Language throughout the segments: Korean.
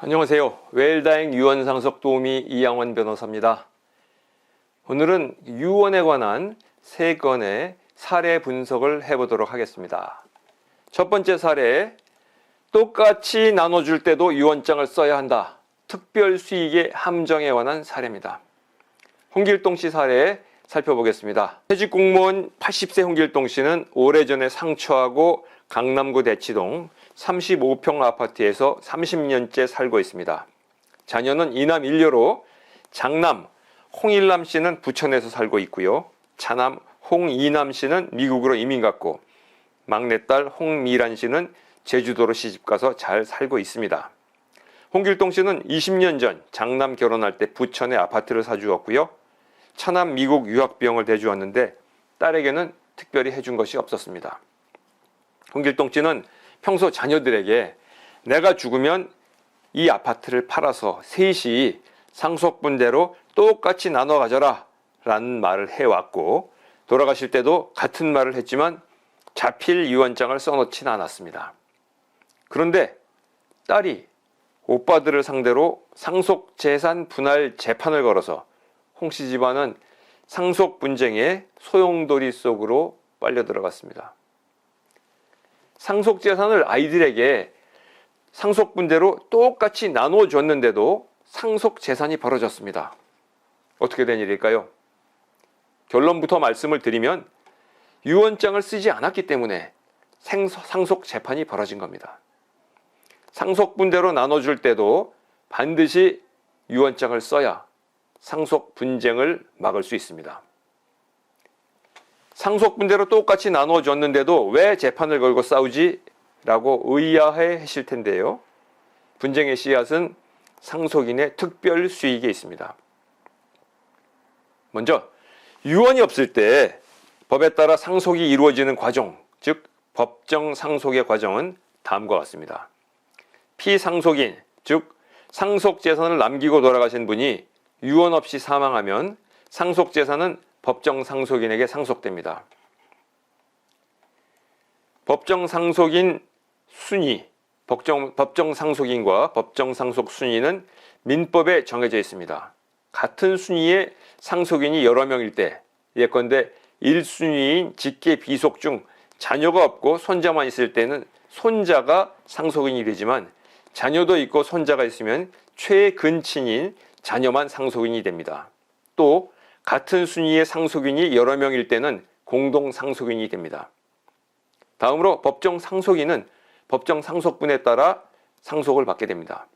안녕하세요. 웰다잉 유언상속 도우미 이양원 변호사입니다. 오늘은 유언에 관한 3건의 사례 분석을 해보도록 하겠습니다. 첫 번째 사례, 똑같이 나눠줄 때도 유언장을 써야 한다. 특별수익의 함정에 관한 사례입니다. 홍길동 씨 사례 살펴보겠습니다. 퇴직공무원 80세 홍길동 씨는 오래전에 상처하고 강남구 대치동 35평 아파트에서 30년째 살고 있습니다. 자녀는 이남 일녀로 장남 홍일남 씨는 부천에서 살고 있고요. 차남 홍이남 씨는 미국으로 이민 갔고 막내딸 홍미란 씨는 제주도로 시집가서 잘 살고 있습니다. 홍길동 씨는 20년 전 장남 결혼할 때 부천에 아파트를 사주었고요. 차남 미국 유학비용을 대주었는데 딸에게는 특별히 해준 것이 없었습니다. 홍길동 씨는 평소 자녀들에게 내가 죽으면 이 아파트를 팔아서 셋이 상속분대로 똑같이 나눠 가져라 라는 말을 해왔고 돌아가실 때도 같은 말을 했지만 자필 유언장을 써놓진 않았습니다. 그런데 딸이 오빠들을 상대로 상속재산 분할 재판을 걸어서 홍씨 집안은 상속 분쟁의 소용돌이 속으로 빨려 들어갔습니다. 상속재산을 아이들에게 상속분대로 똑같이 나눠줬는데도 상속재산이 벌어졌습니다. 어떻게 된 일일까요? 결론부터 말씀을 드리면 유언장을 쓰지 않았기 때문에 상속재판이 벌어진 겁니다. 상속분대로 나눠줄 때도 반드시 유언장을 써야 상속분쟁을 막을 수 있습니다. 상속분대로 똑같이 나눠줬는데도 왜 재판을 걸고 싸우지? 라고 의아해 하실 텐데요. 분쟁의 씨앗은 상속인의 특별 수익에 있습니다. 먼저 유언이 없을 때 법에 따라 상속이 이루어지는 과정, 즉 법정 상속의 과정은 다음과 같습니다. 피상속인, 즉 상속재산을 남기고 돌아가신 분이 유언 없이 사망하면 상속재산은 법정 상속인에게 상속됩니다. 법정 상속인 순위, 법정 상속인과 법정 상속 순위는 민법에 정해져 있습니다. 같은 순위의 상속인이 여러 명일 때, 예컨대 1순위인 직계 비속 중 자녀가 없고 손자만 있을 때는 손자가 상속인이 되지만 자녀도 있고 손자가 있으면 최근친인 자녀만 상속인이 됩니다. 또 같은 순위의 상속인이 여러 명일 때는 공동 상속인이 됩니다. 다음으로 법정 상속인은 법정 상속분에 따라 상속을 받게 됩니다.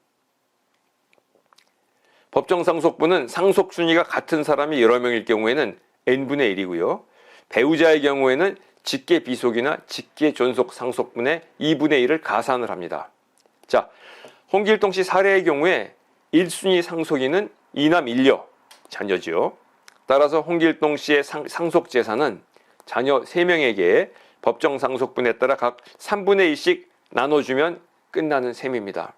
법정 상속분은 상속 순위가 같은 사람이 여러 명일 경우에는 n분의 1이고요. 배우자의 경우에는 직계 비속이나 직계 존속 상속분의 2분의 1을 가산을 합니다. 자, 홍길동 씨 사례의 경우에 1순위 상속인은 이남 일녀 자녀지요. 따라서 홍길동 씨의 상속재산은 자녀 3명에게 법정 상속분에 따라 각 3분의 1씩 나눠주면 끝나는 셈입니다.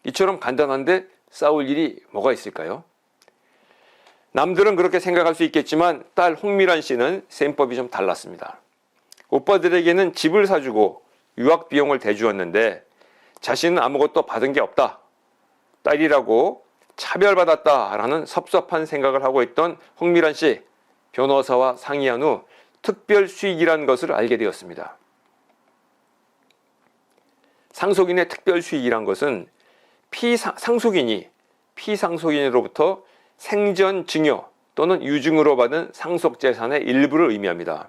이처럼 간단한데 싸울 일이 뭐가 있을까요? 남들은 그렇게 생각할 수 있겠지만 딸 홍미란 씨는 셈법이 좀 달랐습니다. 오빠들에게는 집을 사주고 유학비용을 대주었는데 자신은 아무것도 받은 게 없다. 딸이라고 차별받았다라는 섭섭한 생각을 하고 있던 홍미란 씨, 변호사와 상의한 후 특별 수익이라는 것을 알게 되었습니다. 상속인의 특별 수익이란 것은 상속인이 피상속인으로부터 생전 증여 또는 유증으로 받은 상속재산의 일부를 의미합니다.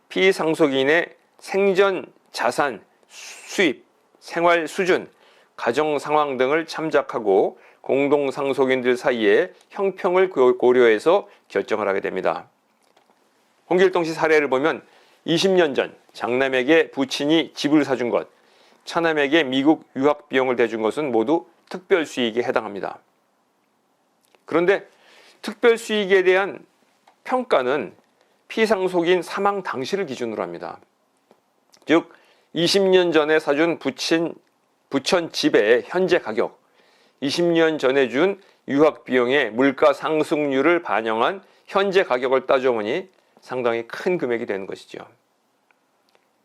피상속인의 생전 자산, 수입, 생활 수준, 가정 상황 등을 참작하고 공동상속인들 사이에 형평을 고려해서 결정을 하게 됩니다. 홍길동 씨 사례를 보면 20년 전 장남에게 부친이 집을 사준 것, 차남에게 미국 유학 비용을 대준 것은 모두 특별 수익에 해당합니다. 그런데 특별 수익에 대한 평가는 피상속인 사망 당시를 기준으로 합니다. 즉 20년 전에 사준 부천 집의 현재 가격, 20년 전에 준 유학 비용의 물가 상승률을 반영한 현재 가격을 따져보니 상당히 큰 금액이 되는 것이죠.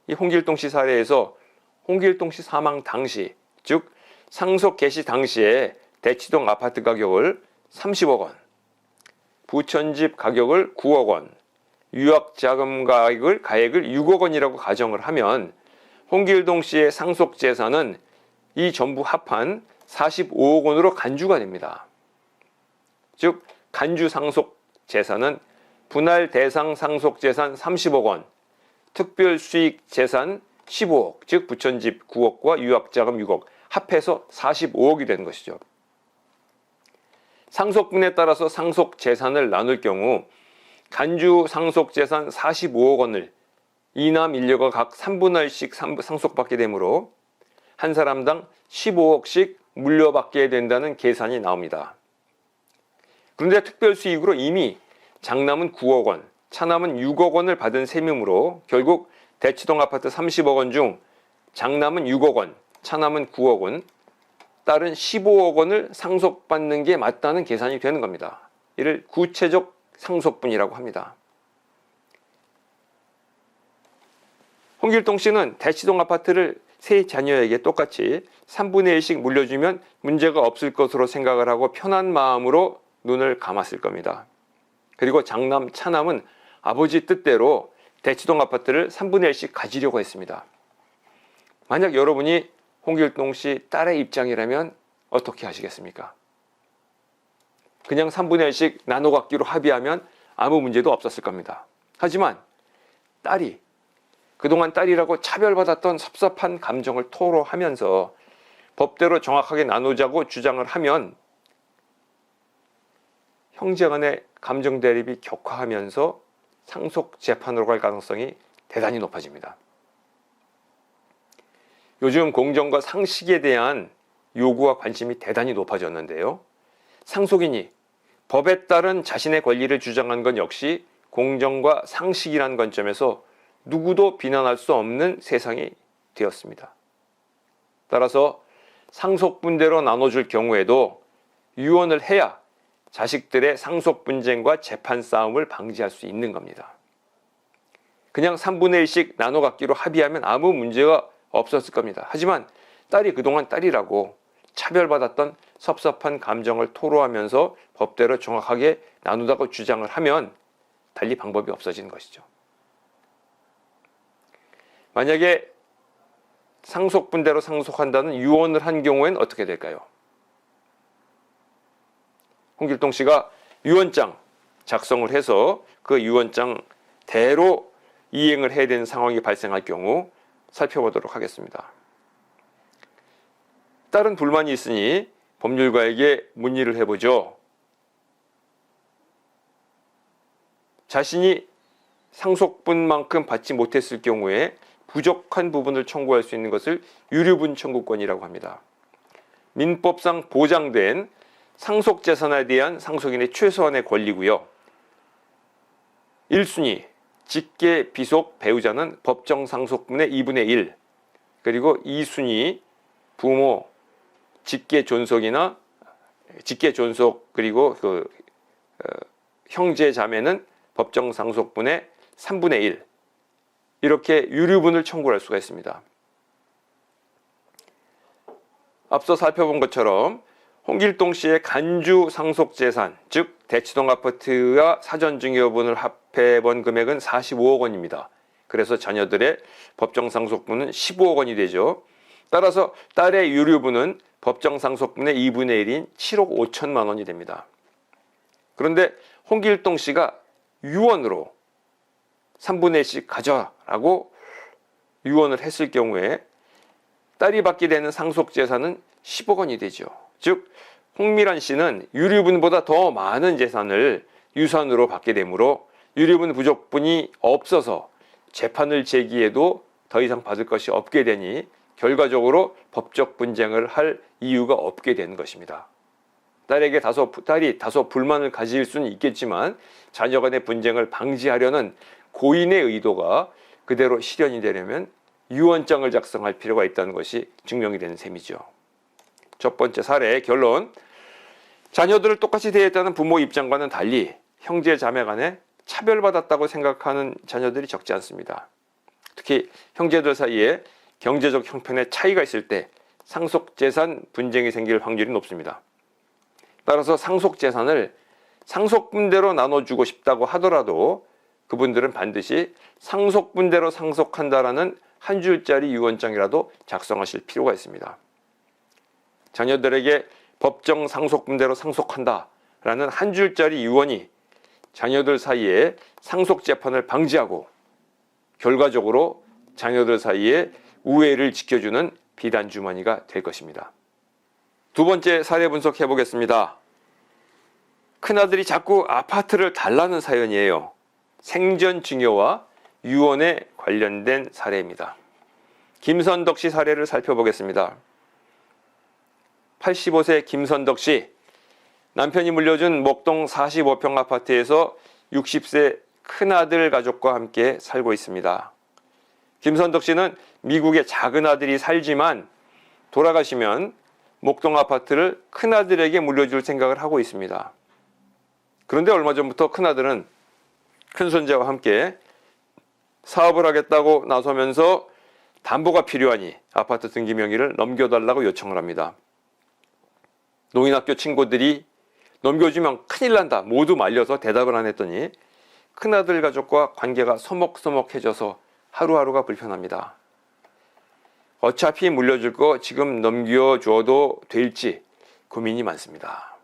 이 홍길동 씨 사례에서 홍길동 씨 사망 당시, 즉 상속 개시 당시에 대치동 아파트 가격을 30억 원, 부천집 가격을 9억 원, 유학자금 가액을 6억 원이라고 가정을 하면 홍길동 씨의 상속 재산은 이 전부 합한 45억 원으로 간주가 됩니다. 즉 간주 상속 재산은 분할 대상 상속 재산 30억 원, 특별 수익 재산 15억, 즉 부천집 9억과 유학자금 6억 합해서 45억이 되는 것이죠. 상속분에 따라서 상속 재산을 나눌 경우 간주 상속 재산 45억 원을 이남 일녀가 각 3분의 1씩 상속받게 되므로 한 사람당 15억씩 물려받게 된다는 계산이 나옵니다. 그런데 특별수익으로 이미 장남은 9억 원, 차남은 6억 원을 받은 셈이므로 결국 대치동 아파트 30억 원 중 장남은 6억 원, 차남은 9억 원, 딸은 15억 원을 상속받는 게 맞다는 계산이 되는 겁니다. 이를 구체적 상속분이라고 합니다. 홍길동 씨는 대치동 아파트를 세 자녀에게 똑같이 3분의 1씩 물려주면 문제가 없을 것으로 생각을 하고 편한 마음으로 눈을 감았을 겁니다. 그리고 장남, 차남은 아버지 뜻대로 대치동 아파트를 3분의 1씩 가지려고 했습니다. 만약 여러분이 홍길동 씨 딸의 입장이라면 어떻게 하시겠습니까? 그냥 3분의 1씩 나눠 갖기로 합의하면 아무 문제도 없었을 겁니다. 하지만 딸이 그동안 딸이라고 차별받았던 섭섭한 감정을 토로하면서 법대로 정확하게 나누자고 주장을 하면 형제 간의 감정 대립이 격화하면서 상속 재판으로 갈 가능성이 대단히 높아집니다. 요즘 공정과 상식에 대한 요구와 관심이 대단히 높아졌는데요. 상속인이 법에 따른 자신의 권리를 주장한 건 역시 공정과 상식이라는 관점에서 누구도 비난할 수 없는 세상이 되었습니다. 따라서 상속분대로 나눠줄 경우에도 유언을 해야 자식들의 상속 분쟁과 재판 싸움을 방지할 수 있는 겁니다. 그냥 3분의 1씩 나눠 갖기로 합의하면 아무 문제가 없었을 겁니다. 하지만 딸이 그동안 딸이라고 차별받았던 섭섭한 감정을 토로하면서 법대로 정확하게 나누다고 주장을 하면 달리 방법이 없어지는 것이죠. 만약에 상속분대로 상속한다는 유언을 한 경우에는 어떻게 될까요? 홍길동 씨가 유언장 작성을 해서 그 유언장 대로 이행을 해야 되는 상황이 발생할 경우 살펴보도록 하겠습니다. 딸은 불만이 있으니 법률가에게 문의를 해보죠. 자신이 상속분만큼 받지 못했을 경우에 부족한 부분을 청구할 수 있는 것을 유류분 청구권이라고 합니다. 민법상 보장된 상속재산에 대한 상속인의 최소한의 권리고요. 1순위 직계 비속 배우자는 법정 상속분의 2분의 1, 그리고 2순위 부모 직계 존속이나 직계 존속 그리고 형제 자매는 법정 상속분의 3분의 1, 이렇게 유류분을 청구할 수가 있습니다. 앞서 살펴본 것처럼 홍길동 씨의 간주 상속 재산, 즉 대치동 아파트와 사전 증여분을 합해본 금액은 45억 원입니다. 그래서 자녀들의 법정 상속분은 15억 원이 되죠. 따라서 딸의 유류분은 법정 상속분의 2분의 1인 7억 5천만 원이 됩니다. 그런데 홍길동 씨가 유언으로 3분의 1씩 가져라고 유언을 했을 경우에 딸이 받게 되는 상속 재산은 10억 원이 되죠. 즉 홍미란 씨는 유류분보다 더 많은 재산을 유산으로 받게 되므로 유류분 부족분이 없어서 재판을 제기해도 더 이상 받을 것이 없게 되니 결과적으로 법적 분쟁을 할 이유가 없게 되는 것입니다. 딸이 다소 불만을 가질 수는 있겠지만 자녀 간의 분쟁을 방지하려는 고인의 의도가 그대로 실현이 되려면 유언장을 작성할 필요가 있다는 것이 증명이 되는 셈이죠. 첫 번째 사례의 결론, 자녀들을 똑같이 대했다는 부모 입장과는 달리 형제 자매 간에 차별받았다고 생각하는 자녀들이 적지 않습니다. 특히 형제들 사이에 경제적 형편의 차이가 있을 때 상속재산 분쟁이 생길 확률이 높습니다. 따라서 상속재산을 상속분대로 나눠주고 싶다고 하더라도 그분들은 반드시 상속분대로 상속한다라는 한 줄짜리 유언장이라도 작성하실 필요가 있습니다. 자녀들에게 법정 상속분대로 상속한다라는 한 줄짜리 유언이 자녀들 사이에 상속재판을 방지하고 결과적으로 자녀들 사이에 우애를 지켜주는 비단주머니가 될 것입니다. 두 번째 사례 분석해 보겠습니다. 큰아들이 자꾸 아파트를 달라는 사연이에요. 생전증여와 유언에 관련된 사례입니다. 김선덕 씨 사례를 살펴보겠습니다. 85세 김선덕 씨, 남편이 물려준 목동 45평 아파트에서 60세 큰아들 가족과 함께 살고 있습니다. 김선덕 씨는 미국에 작은 아들이 살지만 돌아가시면 목동 아파트를 큰아들에게 물려줄 생각을 하고 있습니다. 그런데 얼마 전부터 큰아들은 큰손자와 함께 사업을 하겠다고 나서면서 담보가 필요하니 아파트 등기 명의를 넘겨달라고 요청을 합니다. 노인학교 친구들이 넘겨주면 큰일 난다 모두 말려서 대답을 안 했더니 큰아들 가족과 관계가 서먹서먹해져서 하루하루가 불편합니다. 어차피 물려줄 거 지금 넘겨줘도 될지 고민이 많습니다.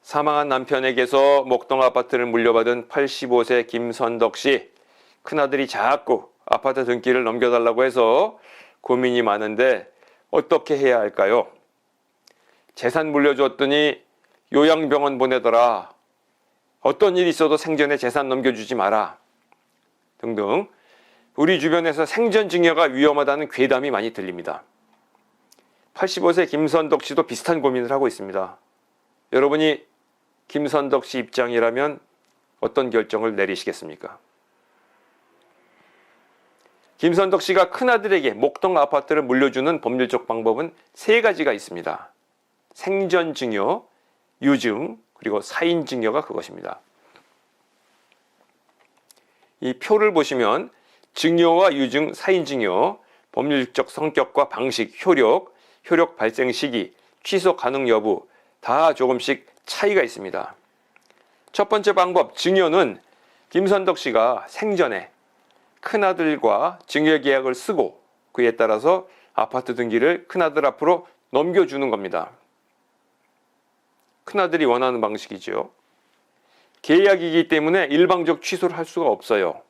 사망한 남편에게서 목동 아파트를 물려받은 85세 김선덕 씨, 큰아들이 자꾸 아파트 등기를 넘겨달라고 해서 고민이 많은데 어떻게 해야 할까요? 재산 물려줬더니 요양병원 보내더라. 어떤 일이 있어도 생전에 재산 넘겨주지 마라. 등등 우리 주변에서 생전증여가 위험하다는 괴담이 많이 들립니다. 85세 김선덕 씨도 비슷한 고민을 하고 있습니다. 여러분이 김선덕 씨 입장이라면 어떤 결정을 내리시겠습니까? 김선덕 씨가 큰아들에게 목동 아파트를 물려주는 법률적 방법은 세 가지가 있습니다. 생전증여, 유증, 그리고 사인증여가 그것입니다. 이 표를 보시면 증여와 유증, 사인증여, 법률적 성격과 방식, 효력 발생 시기, 취소 가능 여부 다 조금씩 차이가 있습니다. 첫 번째 방법, 증여는 김선덕 씨가 생전에 큰아들과 증여계약을 쓰고 그에 따라서 아파트 등기를 큰아들 앞으로 넘겨주는 겁니다. 큰아들이 원하는 방식이죠. 계약이기 때문에 일방적 취소를 할 수가 없어요.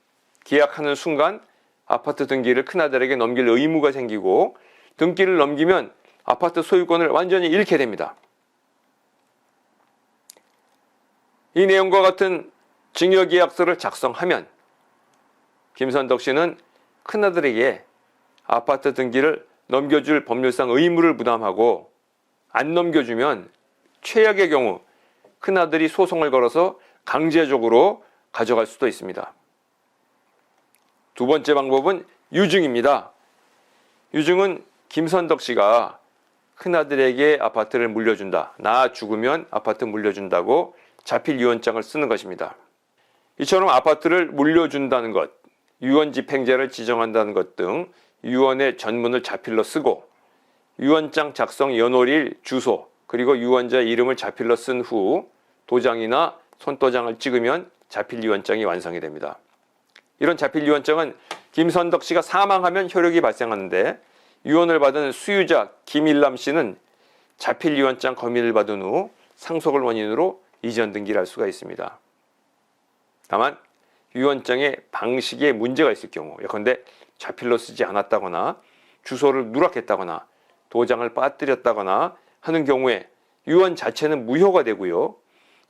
계약하는 순간 아파트 등기를 큰아들에게 넘길 의무가 생기고 등기를 넘기면 아파트 소유권을 완전히 잃게 됩니다. 이 내용과 같은 증여계약서를 작성하면 김선덕 씨는 큰아들에게 아파트 등기를 넘겨줄 법률상 의무를 부담하고 안 넘겨주면 최악의 경우 큰아들이 소송을 걸어서 강제적으로 가져갈 수도 있습니다. 두 번째 방법은 유증입니다. 유증은 김선덕 씨가 큰아들에게 아파트를 물려준다. 나 죽으면 아파트 물려준다고 자필 유언장을 쓰는 것입니다. 이처럼 아파트를 물려준다는 것, 유언 집행자를 지정한다는 것 등 유언의 전문을 자필로 쓰고 유언장 작성 연월일, 주소, 그리고 유언자 이름을 자필로 쓴 후 도장이나 손도장을 찍으면 자필 유언장이 완성이 됩니다. 이런 자필 유언장은 김선덕 씨가 사망하면 효력이 발생하는데 유언을 받은 수유자 김일남 씨는 자필 유언장 검의를 받은 후 상속을 원인으로 이전 등기를 할 수가 있습니다. 다만 유언장의 방식에 문제가 있을 경우, 예컨대 자필로 쓰지 않았다거나 주소를 누락했다거나 도장을 빠뜨렸다거나 하는 경우에 유언 자체는 무효가 되고요.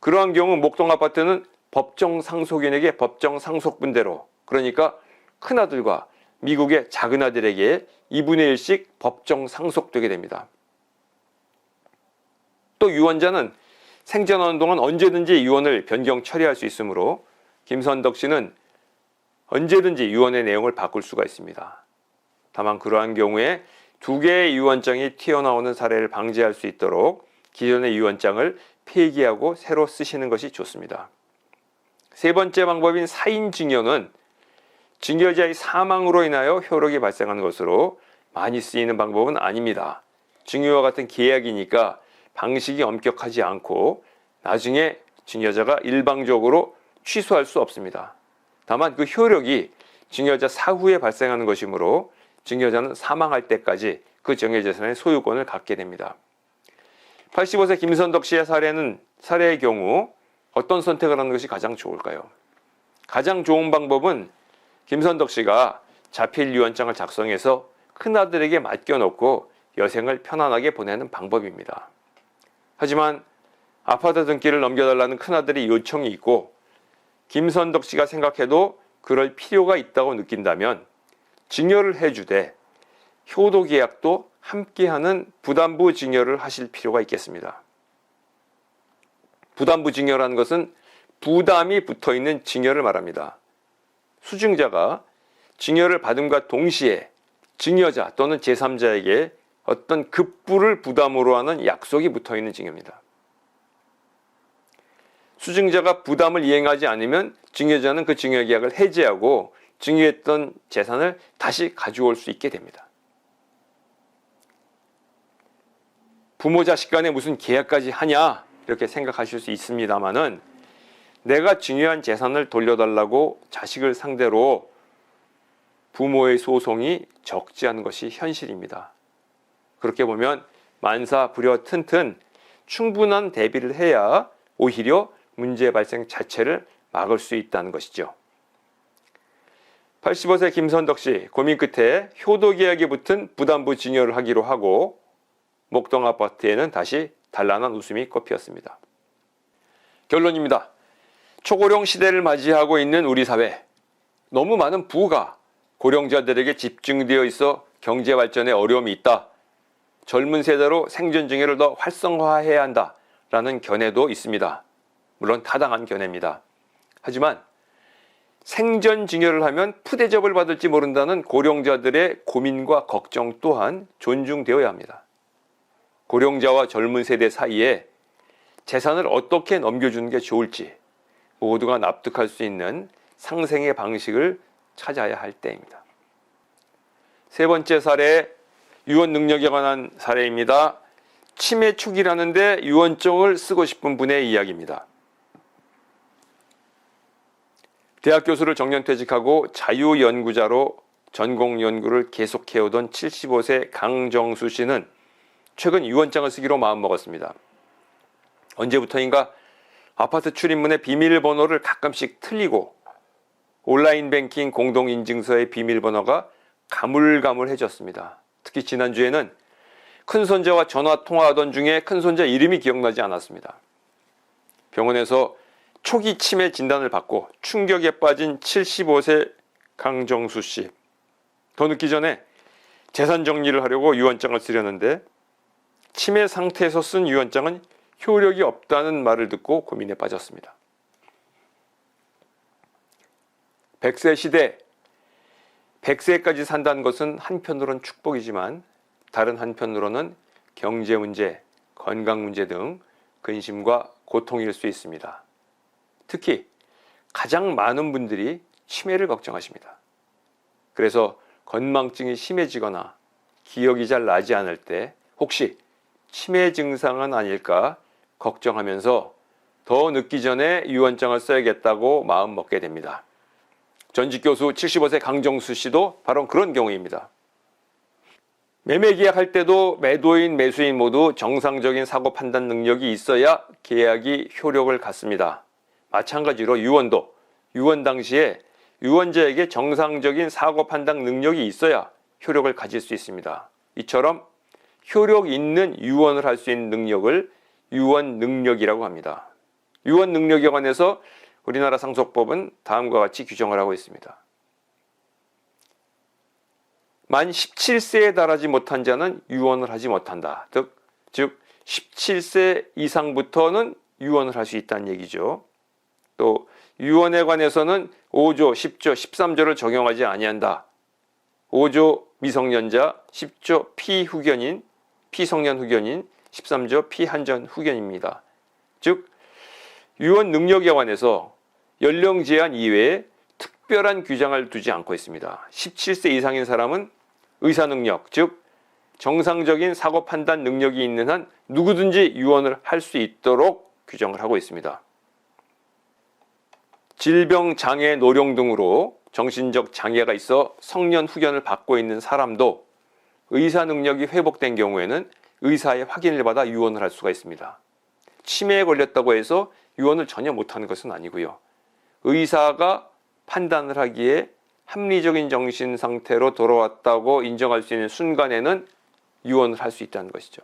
그러한 경우 목동 아파트는 법정 상속인에게 법정 상속분대로, 그러니까 큰아들과 미국의 작은아들에게 2분의 1씩 법정 상속되게 됩니다. 또 유언자는 생전하는 동안 언제든지 유언을 변경 처리할 수 있으므로 김선덕 씨는 언제든지 유언의 내용을 바꿀 수가 있습니다. 다만 그러한 경우에 두 개의 유언장이 튀어나오는 사례를 방지할 수 있도록 기존의 유언장을 폐기하고 새로 쓰시는 것이 좋습니다. 세 번째 방법인 사인증여는 증여자의 사망으로 인하여 효력이 발생하는 것으로 많이 쓰이는 방법은 아닙니다. 증여와 같은 계약이니까 방식이 엄격하지 않고 나중에 증여자가 일방적으로 취소할 수 없습니다. 다만 그 효력이 증여자 사후에 발생하는 것이므로 증여자는 사망할 때까지 그 증여재산의 소유권을 갖게 됩니다. 85세 김선덕 씨의 사례의 경우 어떤 선택을 하는 것이 가장 좋을까요? 가장 좋은 방법은 김선덕 씨가 자필 유언장을 작성해서 큰아들에게 맡겨놓고 여생을 편안하게 보내는 방법입니다. 하지만 아파트 등기를 넘겨달라는 큰아들의 요청이 있고 김선덕 씨가 생각해도 그럴 필요가 있다고 느낀다면 증여를 해주되 효도계약도 함께하는 부담부 증여를 하실 필요가 있겠습니다. 부담부 증여라는 것은 부담이 붙어있는 증여를 말합니다. 수증자가 증여를 받음과 동시에 증여자 또는 제3자에게 어떤 급부를 부담으로 하는 약속이 붙어있는 증여입니다. 수증자가 부담을 이행하지 않으면 증여자는 그 증여계약을 해지하고 증여했던 재산을 다시 가져올 수 있게 됩니다. 부모 자식 간에 무슨 계약까지 하냐 이렇게 생각하실 수 있습니다만은 내가 증여한 재산을 돌려달라고 자식을 상대로 부모의 소송이 적지 않은 것이 현실입니다. 그렇게 보면 만사 불여 튼튼 충분한 대비를 해야 오히려 문제 발생 자체를 막을 수 있다는 것이죠. 85세 김선덕 씨 고민 끝에 효도계약에 붙은 부담부 증여를 하기로 하고 목동 아파트에는 다시 단란한 웃음이 꽃피었습니다. 결론입니다. 초고령 시대를 맞이하고 있는 우리 사회, 너무 많은 부가 고령자들에게 집중되어 있어 경제 발전에 어려움이 있다. 젊은 세대로 생존 증여를 더 활성화해야 한다라는 견해도 있습니다. 물론 타당한 견해입니다. 하지만 생전 증여를 하면 푸대접을 받을지 모른다는 고령자들의 고민과 걱정 또한 존중되어야 합니다. 고령자와 젊은 세대 사이에 재산을 어떻게 넘겨주는 게 좋을지 모두가 납득할 수 있는 상생의 방식을 찾아야 할 때입니다. 세 번째 사례, 유언 능력에 관한 사례입니다. 치매 초기라는데 유언장을 쓰고 싶은 분의 이야기입니다. 대학 교수를 정년퇴직하고 자유연구자로 전공 연구를 계속해오던 75세 강정수 씨는 최근 유언장을 쓰기로 마음먹었습니다. 언제부터인가 아파트 출입문의 비밀번호를 가끔씩 틀리고 온라인 뱅킹 공동인증서의 비밀번호가 가물가물해졌습니다. 특히 지난주에는 큰손자와 전화통화하던 중에 큰손자 이름이 기억나지 않았습니다. 병원에서 초기 치매 진단을 받고 충격에 빠진 75세 강정수 씨. 더 늦기 전에 재산 정리를 하려고 유언장을 쓰려는데 치매 상태에서 쓴 유언장은 효력이 없다는 말을 듣고 고민에 빠졌습니다. 100세 시대, 100세까지 산다는 것은 한편으로는 축복이지만 다른 한편으로는 경제 문제, 건강 문제 등 근심과 고통일 수 있습니다. 특히 가장 많은 분들이 치매를 걱정하십니다. 그래서 건망증이 심해지거나 기억이 잘 나지 않을 때 혹시 치매 증상은 아닐까 걱정하면서 더 늦기 전에 유언장을 써야겠다고 마음 먹게 됩니다. 전직 교수 75세 강정수 씨도 바로 그런 경우입니다. 매매 계약할 때도 매도인, 매수인 모두 정상적인 사고 판단 능력이 있어야 계약이 효력을 갖습니다. 마찬가지로 유언도 유언 당시에 유언자에게 정상적인 사고 판단 능력이 있어야 효력을 가질 수 있습니다. 이처럼 효력 있는 유언을 할 수 있는 능력을 유언 능력이라고 합니다. 유언 능력에 관해서 우리나라 상속법은 다음과 같이 규정을 하고 있습니다. 만 17세에 달하지 못한 자는 유언을 하지 못한다. 즉 17세 이상부터는 유언을 할 수 있다는 얘기죠. 또 유언에 관해서는 5조, 10조, 13조를 적용하지 아니한다. 5조 미성년자, 10조 피성년 후견인, 13조 피한전 후견입니다. 즉 유언 능력에 관해서 연령 제한 이외에 특별한 규정을 두지 않고 있습니다. 17세 이상인 사람은 의사 능력, 즉 정상적인 사고 판단 능력이 있는 한 누구든지 유언을 할 수 있도록 규정을 하고 있습니다. 질병, 장애, 노령 등으로 정신적 장애가 있어 성년 후견을 받고 있는 사람도 의사 능력이 회복된 경우에는 의사의 확인을 받아 유언을 할 수가 있습니다. 치매에 걸렸다고 해서 유언을 전혀 못하는 것은 아니고요. 의사가 판단을 하기에 합리적인 정신 상태로 돌아왔다고 인정할 수 있는 순간에는 유언을 할 수 있다는 것이죠.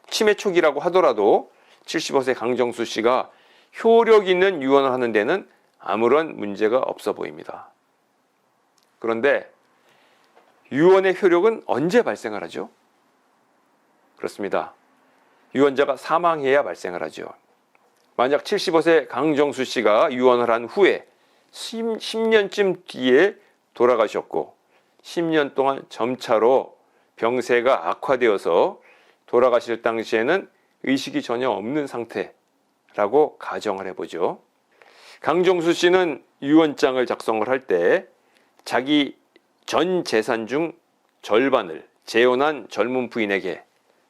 치매 초기라고 하더라도 75세 강정수 씨가 효력 있는 유언을 하는 데는 아무런 문제가 없어 보입니다. 그런데 유언의 효력은 언제 발생을 하죠? 그렇습니다. 유언자가 사망해야 발생을 하죠. 만약 75세 강정수 씨가 유언을 한 후에 10년쯤 뒤에 돌아가셨고 10년 동안 점차로 병세가 악화되어서 돌아가실 당시에는 의식이 전혀 없는 상태라고 가정을 해보죠. 강정수 씨는 유언장을 작성을 할 때 자기 전 재산 중 절반을 재혼한 젊은 부인에게,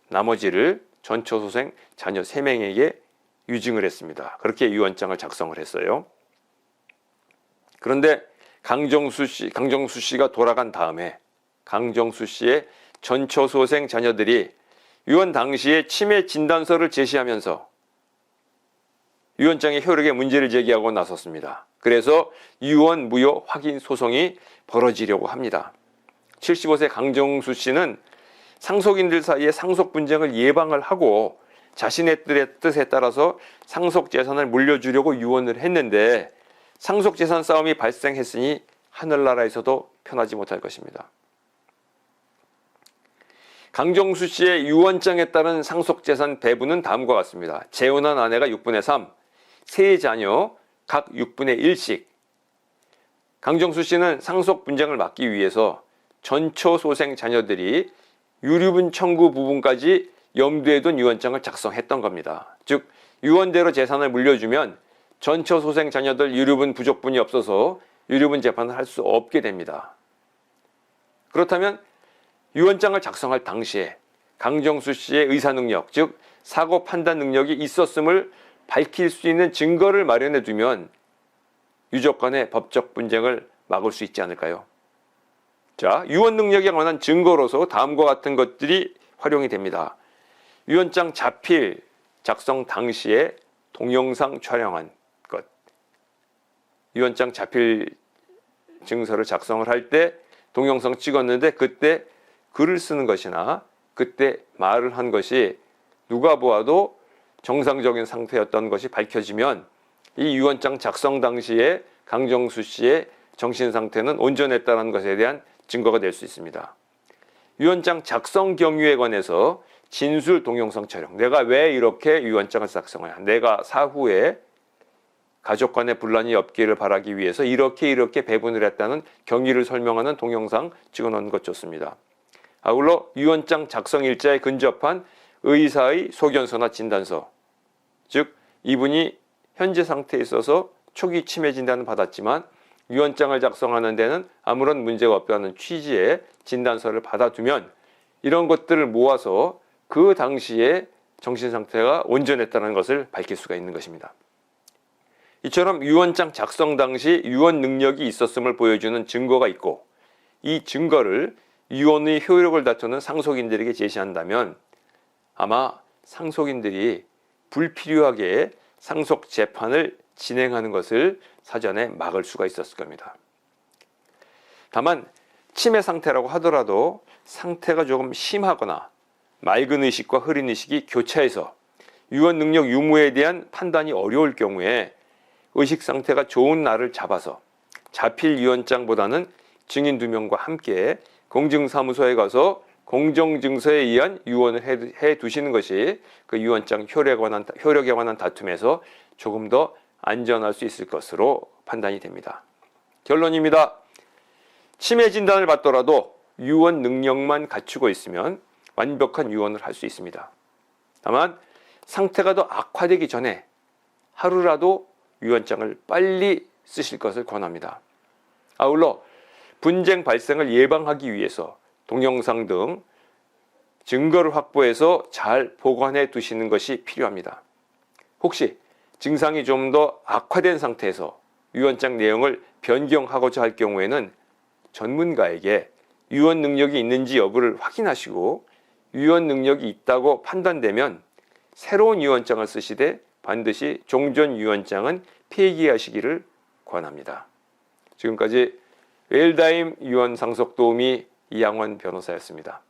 나머지를 전처소생 자녀 3명에게 유증을 했습니다. 그렇게 유언장을 작성을 했어요. 그런데 강정수 씨가 돌아간 다음에 강정수 씨의 전처소생 자녀들이 유언 당시에 치매 진단서를 제시하면서 유언장의 효력에 문제를 제기하고 나섰습니다. 그래서 유언 무효 확인 소송이 벌어지려고 합니다. 75세 강정수 씨는 상속인들 사이에 상속 분쟁을 예방을 하고 자신의 뜻에 따라서 상속 재산을 물려주려고 유언을 했는데 상속 재산 싸움이 발생했으니 하늘나라에서도 편하지 못할 것입니다. 강정수 씨의 유언장에 따른 상속 재산 배분은 다음과 같습니다. 재혼한 아내가 6분의 3, 세 자녀 각 6분의 1씩. 강정수 씨는 상속 분쟁을 막기 위해서 전처소생 자녀들이 유류분 청구 부분까지 염두에 둔 유언장을 작성했던 겁니다. 즉 유언대로 재산을 물려주면 전처소생 자녀들 유류분 부족분이 없어서 유류분 재판을 할 수 없게 됩니다. 그렇다면 유언장을 작성할 당시에 강정수 씨의 의사 능력, 즉 사고 판단 능력이 있었음을 밝힐 수 있는 증거를 마련해 두면 유족 간의 법적 분쟁을 막을 수 있지 않을까요? 자, 유언 능력에 관한 증거로서 다음과 같은 것들이 활용이 됩니다. 유언장 자필 작성 당시에 동영상 촬영한 것. 유언장 자필 증서를 작성을 할 때 동영상 찍었는데 그때 글을 쓰는 것이나 그때 말을 한 것이 누가 보아도 정상적인 상태였던 것이 밝혀지면 이 유언장 작성 당시에 강정수 씨의 정신 상태는 온전했다는 것에 대한 증거가 될 수 있습니다. 유언장 작성 경위에 관해서 진술 동영상 촬영. 내가 왜 이렇게 유언장을 작성하냐. 내가 사후에 가족 간의 분란이 없기를 바라기 위해서 이렇게 배분을 했다는 경위를 설명하는 동영상 찍어놓은 것 좋습니다. 아울러 유언장 작성 일자에 근접한 의사의 소견서나 진단서, 즉 이분이 현재 상태에 있어서 초기 치매 진단을 받았지만 유언장을 작성하는 데는 아무런 문제가 없다는 취지의 진단서를 받아두면 이런 것들을 모아서 그 당시에 정신 상태가 온전했다는 것을 밝힐 수가 있는 것입니다. 이처럼 유언장 작성 당시 유언 능력이 있었음을 보여주는 증거가 있고 이 증거를 유언의 효력을 다투는 상속인들에게 제시한다면 아마 상속인들이 불필요하게 상속 재판을 진행하는 것을 사전에 막을 수가 있었을 겁니다. 다만 치매 상태라고 하더라도 상태가 조금 심하거나 맑은 의식과 흐린 의식이 교차해서 유언 능력 유무에 대한 판단이 어려울 경우에 의식 상태가 좋은 날을 잡아서 자필 유언장보다는 증인 2명과 함께 공증사무소에 가서 공정증서에 의한 유언을 해 두시는 것이 그 유언장 효력에 관한 다툼에서 조금 더 안전할 수 있을 것으로 판단이 됩니다. 결론입니다. 치매 진단을 받더라도 유언 능력만 갖추고 있으면 완벽한 유언을 할 수 있습니다. 다만 상태가 더 악화되기 전에 하루라도 유언장을 빨리 쓰실 것을 권합니다. 아울러 분쟁 발생을 예방하기 위해서 동영상 등 증거를 확보해서 잘 보관해 두시는 것이 필요합니다. 혹시 증상이 좀 더 악화된 상태에서 유언장 내용을 변경하고자 할 경우에는 전문가에게 유언 능력이 있는지 여부를 확인하시고 유언 능력이 있다고 판단되면 새로운 유언장을 쓰시되 반드시 종전 유언장은 폐기하시기를 권합니다. 지금까지 웰다임 유언 상속 도우미 이양원 변호사였습니다.